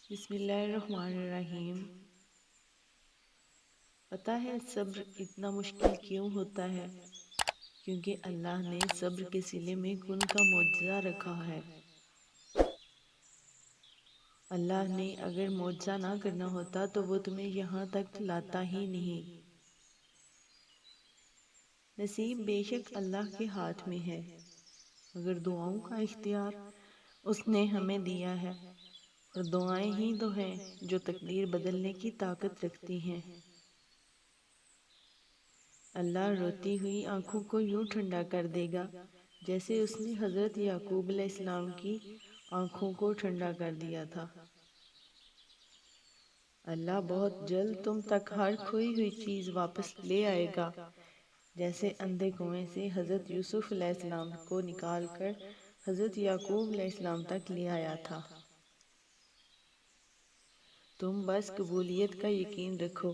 بسم اللہ الرحمن الرحیم۔ پتہ ہے صبر اتنا مشکل کیوں ہوتا ہے؟ کیونکہ اللہ نے صبر کے صلے میں کن کا معجزہ رکھا ہے۔ اللہ نے اگر معجزہ نہ کرنا ہوتا تو وہ تمہیں یہاں تک لاتا ہی نہیں۔ نصیب بے شک اللہ کے ہاتھ میں ہے، مگر دعاؤں کا اختیار اس نے ہمیں دیا ہے، اور دعائیں ہی تو ہیں جو تقدیر بدلنے کی طاقت رکھتی ہیں۔ اللہ روتی ہوئی آنکھوں کو یوں ٹھنڈا کر دے گا جیسے اس نے حضرت یعقوب علیہ السلام کی آنکھوں کو ٹھنڈا کر دیا تھا۔ اللہ بہت جلد تم تک ہر کھوئی ہوئی چیز واپس لے آئے گا، جیسے اندھے کنویں سے حضرت یوسف علیہ السلام کو نکال کر حضرت یعقوب علیہ السلام تک لے آیا تھا۔ تم بس قبولیت کا یقین رکھو،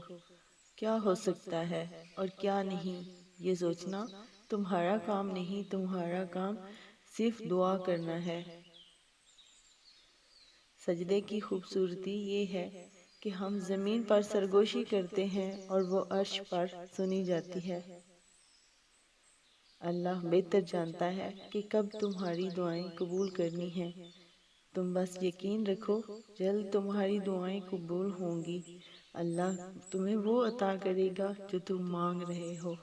کیا ہو سکتا ہے اور کیا نہیں یہ سوچنا تمہارا کام نہیں، تمہارا کام صرف دعا کرنا ہے۔ سجدے کی خوبصورتی یہ ہے کہ ہم زمین پر سرگوشی کرتے ہیں اور وہ عرش پر سنی جاتی ہے۔ اللہ بہتر جانتا ہے کہ کب تمہاری دعائیں قبول کرنی ہیں۔ تم بس یقین رکھو، جلد تمہاری دعائیں قبول ہوں گی۔ اللہ تمہیں وہ عطا کرے گا جو تم مانگ رہے ہو۔